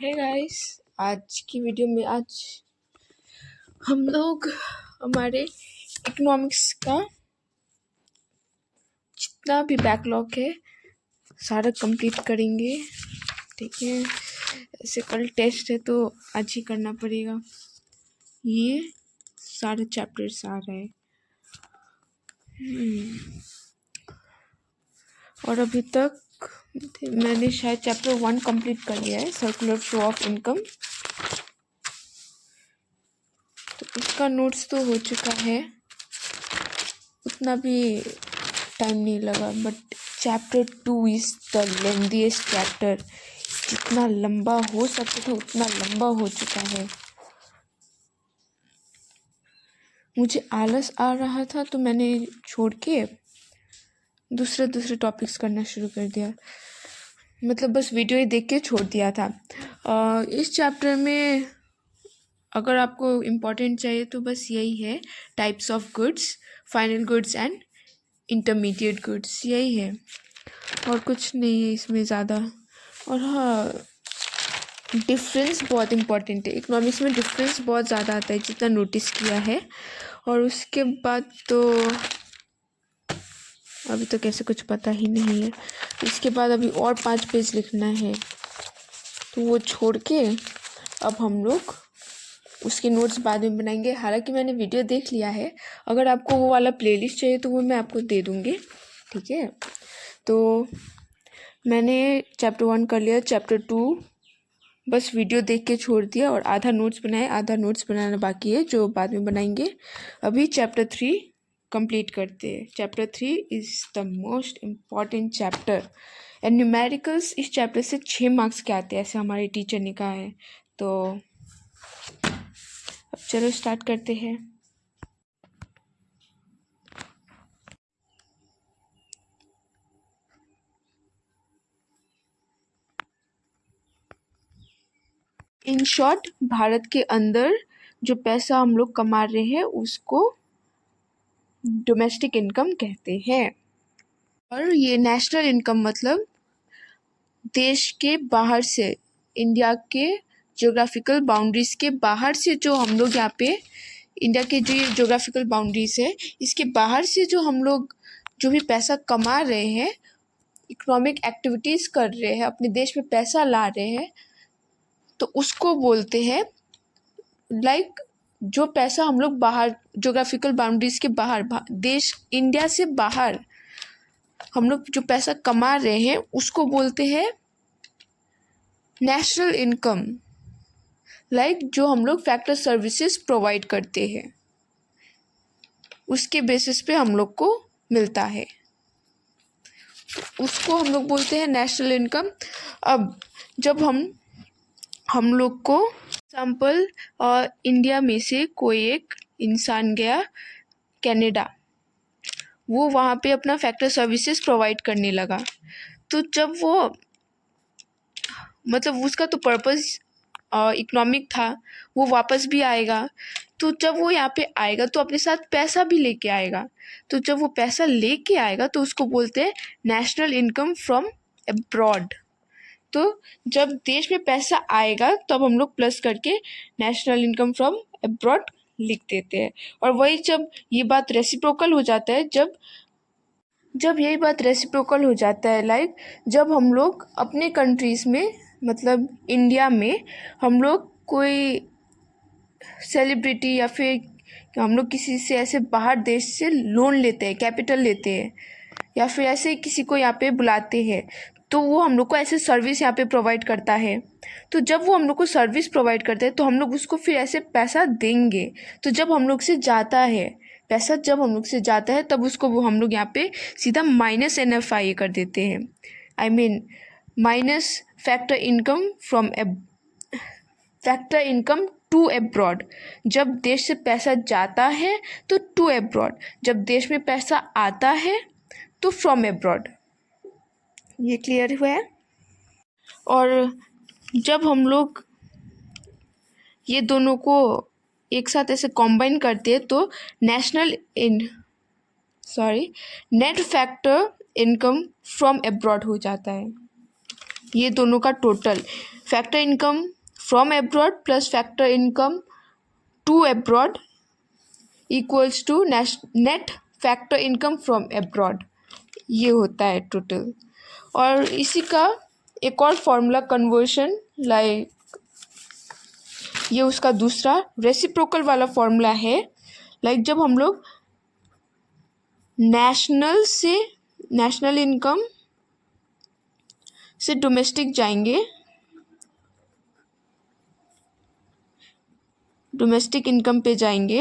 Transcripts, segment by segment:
Hey guys, आज की video में आज हम लोग हमारे इकोनॉमिक्स का जितना भी बैकलॉग है सारा कंप्लीट करेंगे। ठीक है, ऐसे कल टेस्ट है तो आज ही करना पड़ेगा। ये सारे चैप्टर्स आ रहे हैं और अभी तक मैंने शायद चैप्टर 1 कंप्लीट कर लिया है, सर्कुलर फ्लो ऑफ इनकम। तो उसका नोट्स तो हो चुका है, उतना भी टाइम नहीं लगा। But chapter 2 is the lengthiest chapter. जितना लंबा हो सकता था उतना लंबा हो चुका है। मुझे आलस आ रहा था तो मैंने छोड़ के दूसरे टॉपिक्स करना शुरू कर दिया, मतलब बस वीडियो ही देख के छोड़ दिया था। इस चैप्टर में अगर आपको इम्पोर्टेंट चाहिए तो बस यही है, types of goods, final goods and intermediate goods, यही है और कुछ नहीं है इसमें ज़्यादा। और हाँ, डिफरेंस बहुत इम्पॉर्टेंट है। इकोनॉमिक्स में डिफरेंस बहुत ज़्यादा आता है जितना नोटिस किया है। और उसके बाद तो अभी तक ऐसे कुछ पता ही नहीं है। इसके बाद अभी और 5 पेज लिखना है, तो वो छोड़ के अब हम लोग उसके नोट्स बाद में बनाएंगे। हालांकि मैंने वीडियो देख लिया है, अगर आपको वो वाला प्लेलिस्ट चाहिए तो वो मैं आपको दे दूँगी। ठीक है, तो मैंने चैप्टर 1 कर लिया, चैप्टर 2 बस वीडियो देख के छोड़ दिया और आधा नोट्स बनाया, आधा नोट्स बनाना बाकी है जो बाद में बनाएंगे। अभी चैप्टर 3 कंप्लीट करते हैं। Chapter 3 is the most important chapter and numericals इस चैप्टर से 6 मार्क्स के आते हैं, ऐसे हमारे टीचर ने कहा है। तो अब चलो स्टार्ट करते हैं। इन शॉर्ट, भारत के अंदर जो पैसा हम लोग कमा रहे हैं उसको डोमेस्टिक इनकम कहते हैं। और ये नेशनल इनकम मतलब देश के बाहर से, इंडिया के ज्योग्राफिकल बाउंड्रीज के बाहर से जो हम लोग यहाँ पे, इंडिया के जो ज्योग्राफिकल बाउंड्रीज है इसके बाहर से जो हम लोग जो भी पैसा कमा रहे हैं, इकोनॉमिक एक्टिविटीज़ कर रहे हैं, अपने देश में पैसा ला रहे हैं, तो उसको बोलते हैं जो पैसा हम लोग बाहर ज्योग्राफिकल बाउंड्रीज के बाहर, देश इंडिया से बाहर हम लोग जो पैसा कमा रहे हैं उसको बोलते हैं नेशनल इनकम। जो हम लोग फैक्टर सर्विसेज प्रोवाइड करते हैं उसके बेसिस पे हम लोग को मिलता है, उसको हम लोग बोलते हैं नेशनल इनकम। अब जब हम लोग को एग्जाम्पल, इंडिया में से कोई एक इंसान गया कनाडा, वो वहाँ पे अपना फैक्टर सर्विसेज प्रोवाइड करने लगा, तो जब वो मतलब उसका तो पर्पस इकोनॉमिक था, वो वापस भी आएगा, तो जब वो यहाँ पे आएगा तो अपने साथ पैसा भी लेके आएगा। तो जब वो पैसा लेके आएगा तो उसको बोलते हैं नेशनल इनकम फ्रॉम अब्रॉड। तो जब देश में पैसा आएगा तब हम लोग प्लस करके नेशनल इनकम फ्रॉम अब्रॉड लिख देते हैं। और वही जब ये बात रेसिप्रोकल हो जाता है, जब यही बात रेसिप्रोकल हो जाता है, जब हम लोग अपने कंट्रीज़ में, मतलब इंडिया में हम लोग कोई सेलिब्रिटी या फिर हम लोग किसी से ऐसे बाहर देश से लोन लेते हैं, कैपिटल लेते हैं, या फिर ऐसे किसी को यहाँ पे बुलाते हैं, तो वो हम लोग को ऐसे सर्विस यहाँ पे प्रोवाइड करता है। तो जब वो हम लोग को सर्विस प्रोवाइड करता है तो हम लोग उसको फिर ऐसे पैसा देंगे। तो जब हम लोग से जाता है पैसा, जब हम लोग से जाता है तब उसको वो हम लोग यहाँ पे सीधा माइनस NFI कर देते हैं, I mean minus factor income from factor income to abroad. जब देश से पैसा जाता है तो टू अब्रॉड, जब देश में पैसा आता है तो फ्रॉम अब्रॉड। ये क्लियर हुआ है। और जब हम लोग ये दोनों को एक साथ ऐसे कॉम्बाइन करते हैं तो net factor income from abroad हो जाता है। ये दोनों का total factor income from abroad plus factor income to abroad equals to net factor income from abroad, ये होता है टोटल। और इसी का एक और फॉर्मूला कन्वर्शन लाइक ये उसका दूसरा रेसिप्रोकल वाला फॉर्मूला है। लाइक जब हम लोग नेशनल इनकम से डोमेस्टिक जाएंगे, डोमेस्टिक इनकम पे जाएंगे,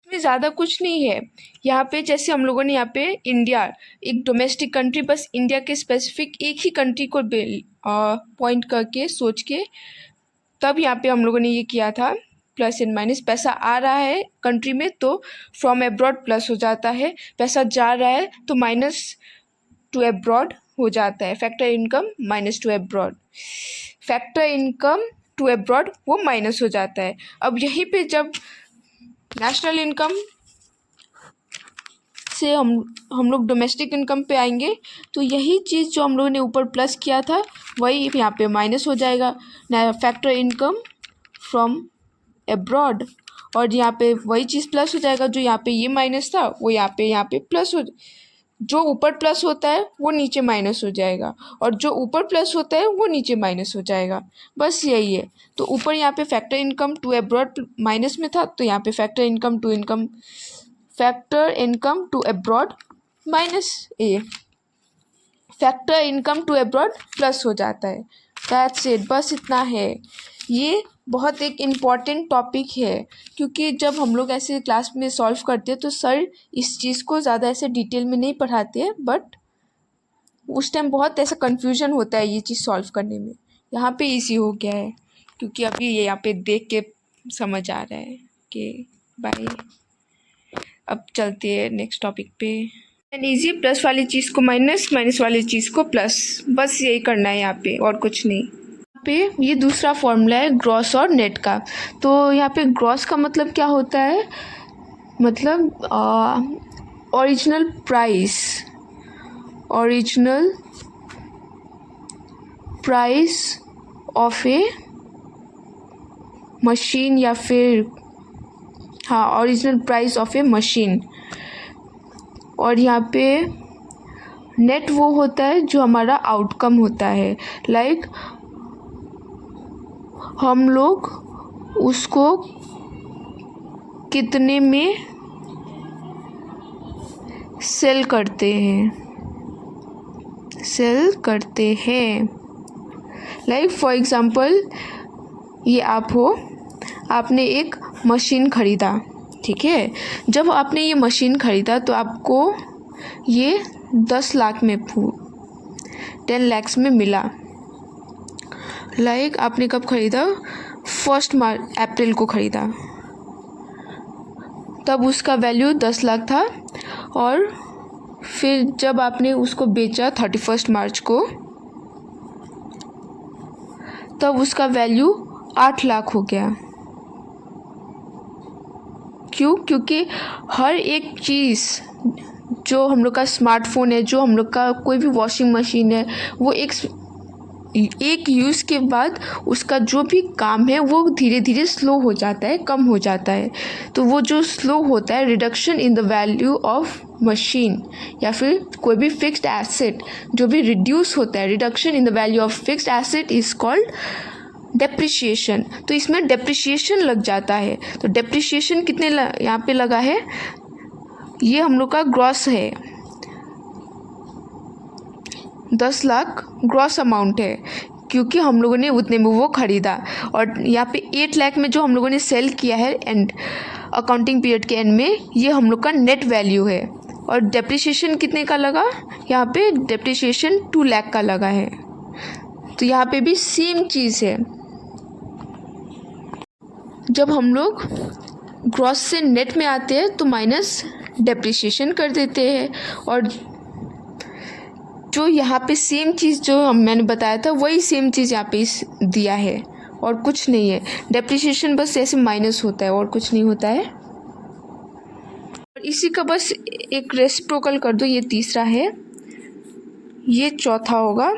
इसमें ज़्यादा कुछ नहीं है। यहाँ पे जैसे हम लोगों ने यहाँ पे इंडिया एक डोमेस्टिक कंट्री, बस इंडिया के स्पेसिफिक एक ही कंट्री को पॉइंट करके सोच के तब यहाँ पे हम लोगों ने ये किया था प्लस एंड माइनस। पैसा आ रहा है कंट्री में तो फ्रॉम एब्रॉड प्लस हो जाता है, पैसा जा रहा है तो माइनस टू एब्रॉड हो जाता है। Factor income minus to abroad, factor income to abroad वो माइनस हो जाता है। अब यहीं पे जब नेशनल इनकम से हम लोग डोमेस्टिक इनकम पे आएंगे तो यही चीज़ जो हम लोगों ने ऊपर प्लस किया था वही यहाँ पे माइनस हो जाएगा, फैक्टर इनकम फ्रॉम एब्रॉड, और यहाँ पे वही चीज़ प्लस हो जाएगा। जो यहाँ पे ये माइनस था वो यहाँ पे प्लस हो, जो ऊपर प्लस होता है वो नीचे माइनस हो जाएगा, और जो ऊपर प्लस होता है वो नीचे माइनस हो जाएगा, बस यही है। तो ऊपर यहाँ पे factor income to abroad minus में था तो यहाँ पे factor income to abroad minus factor income to abroad plus हो जाता है। दैट्स इट, बस इतना है। ये बहुत एक इम्पॉर्टेंट टॉपिक है क्योंकि जब हम लोग ऐसे क्लास में सॉल्व करते हैं तो सर इस चीज़ को ज़्यादा ऐसे डिटेल में नहीं पढ़ाते हैं, बट उस टाइम बहुत ऐसा कन्फ्यूजन होता है ये चीज़ सॉल्व करने में। यहाँ पे इजी हो गया है क्योंकि अभी ये यहाँ पे देख के समझ आ रहा है कि बाय। अब चलते हैं नेक्स्ट टॉपिक पे। एंड इजी प्लस वाली चीज़ को माइनस, माइनस वाली चीज़ को प्लस, बस यही करना है यहाँ पे और कुछ नहीं। यहाँ पे ये दूसरा फॉर्मूला है ग्रॉस और नेट का। तो यहाँ पे ग्रॉस का मतलब क्या होता है, मतलब original price of A machine, या फिर हाँ original price of A machine. और यहाँ पे नेट वो होता है जो हमारा आउटकम होता है। लाइक हम लोग उसको कितने में सेल करते हैं। लाइक फॉर एग्ज़ाम्पल ये आप हो, आपने एक मशीन ख़रीदा, ठीक है। जब आपने ये मशीन ख़रीदा तो आपको ये 10 लाख में 10 lakhs में मिला। लाइक आपने कब ख़रीदा, 1 अप्रैल को ख़रीदा, तब उसका वैल्यू 10 लाख था। और फिर जब आपने उसको बेचा 31 मार्च को तब उसका वैल्यू 8 लाख हो गया। क्यों? क्योंकि हर एक चीज़, जो हम लोग का स्मार्टफोन है, जो हम लोग का कोई भी वॉशिंग मशीन है, वो एक यूज़ के बाद उसका जो भी काम है वो धीरे धीरे स्लो हो जाता है, कम हो जाता है। तो वो जो स्लो होता है, reduction in the value of machine या फिर कोई भी फिक्स्ड एसेट जो भी रिड्यूस होता है, reduction in the value of fixed asset is called depreciation. तो इसमें डेप्रिसिएशन लग जाता है। तो डेप्रिसिएशन कितने यहाँ पे लगा है, ये हम लोग का ग्रॉस है, 10 लाख ग्रॉस अमाउंट है क्योंकि हम लोगों ने उतने में वो ख़रीदा। और यहाँ पे 8 लाख में जो हम लोगों ने सेल किया है एंड अकाउंटिंग पीरियड के एंड में, ये हम लोग का नेट वैल्यू है। और डेप्रिसिएशन कितने का लगा, यहाँ पे डेप्रिसिएशन 2 लाख का लगा है। तो यहाँ पे भी सेम चीज़ है। जब हम लोग ग्रॉस से नेट में आते हैं तो माइनस डेप्रिसिएशन कर देते हैं, और जो यहाँ पे सेम चीज़ जो मैंने बताया था वही सेम चीज़ यहाँ पे दिया है और कुछ नहीं है। डेप्रिसिएशन बस ऐसे माइनस होता है और कुछ नहीं होता है। और इसी का बस एक रेसिप्रोकल कर दो, ये तीसरा है। ये चौथा होगा।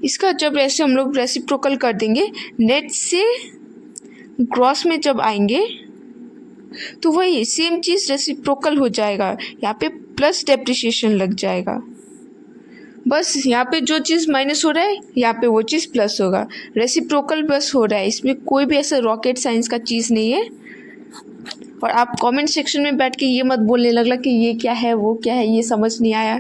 इसका जब ऐसे हम लोग रेसिप्रोकल कर देंगे, नेट से ग्रॉस में जब आएंगे तो वही सेम चीज़ रेसिप्रोकल हो जाएगा, यहाँ पे प्लस डेप्रिसिएशन लग जाएगा। बस यहाँ पे जो चीज़ माइनस हो रहा है यहाँ पे वो चीज़ प्लस होगा, रेसिप्रोकल बस हो रहा है, इसमें कोई भी ऐसा रॉकेट साइंस का चीज़ नहीं है। और आप कमेंट सेक्शन में बैठ के ये मत बोलने लगला कि ये क्या है वो क्या है, ये समझ नहीं आया।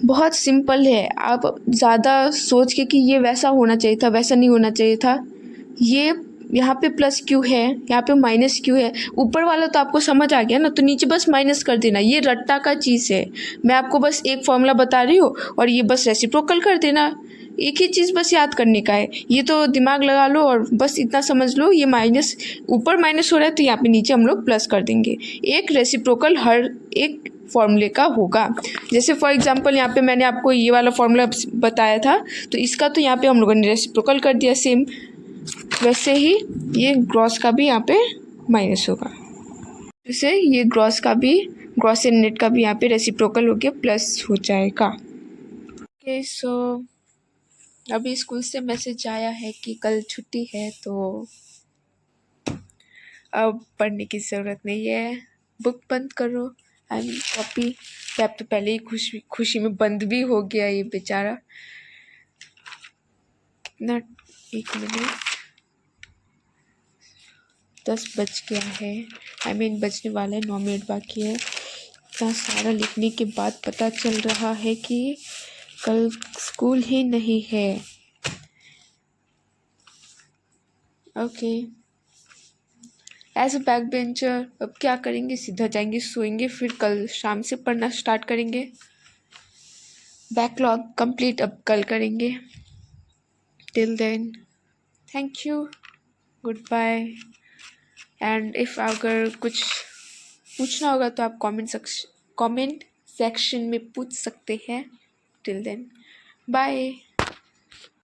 बहुत सिंपल है, आप ज़्यादा सोच के कि ये वैसा होना चाहिए था वैसा नहीं होना चाहिए था, ये यहाँ पे प्लस क्यों है यहाँ पे माइनस क्यों है, ऊपर वाला तो आपको समझ आ गया ना, तो नीचे बस माइनस कर देना, ये रट्टा का चीज़ है। मैं आपको बस एक फॉर्मूला बता रही हूँ और ये बस रेसिप्रोकल कर देना, एक ही चीज़ बस याद करने का है, ये तो दिमाग लगा लो और बस इतना समझ लो, ये माइनस ऊपर माइनस हो रहा है तो यहाँ पे नीचे हम लोग प्लस कर देंगे। एक रेसिप्रोकल हर एक फॉर्मूले का होगा। जैसे फॉर एग्जांपल यहाँ पे मैंने आपको ये वाला फॉर्मूला बताया था, तो इसका तो यहाँ पे हम लोगों ने रेसिप्रोकल कर दिया सेम, वैसे ही ये ग्रॉस का भी यहाँ पे माइनस होगा, जैसे ये ग्रॉस का भी, ग्रॉस एंड नेट का भी यहाँ पे रेसिप्रोकल होके प्लस हो जाएगा। ओके, सो अभी स्कूल से मैसेज आया है कि कल छुट्टी है, तो अब पढ़ने की ज़रूरत नहीं है, बुक बंद करो, आई मीन कॉपी। टैब तो पहले ही खुशी में बंद भी हो गया ये बेचारा। कितना, 1 मिनट 10 बज गया है, आई मीन बजने वाला है, 9 मिनट बाकी है। इतना सारा लिखने के बाद पता चल रहा है कि कल स्कूल ही नहीं है। Okay, as a back bencher अब क्या करेंगे, सीधा जाएंगे सोएंगे, फिर कल शाम से पढ़ना स्टार्ट करेंगे। बैकलॉग कंप्लीट अब कल करेंगे। Till then thank you, goodbye. And if अगर कुछ पूछना होगा तो आप कमेंट सेक्शन में पूछ सकते हैं। Till then bye.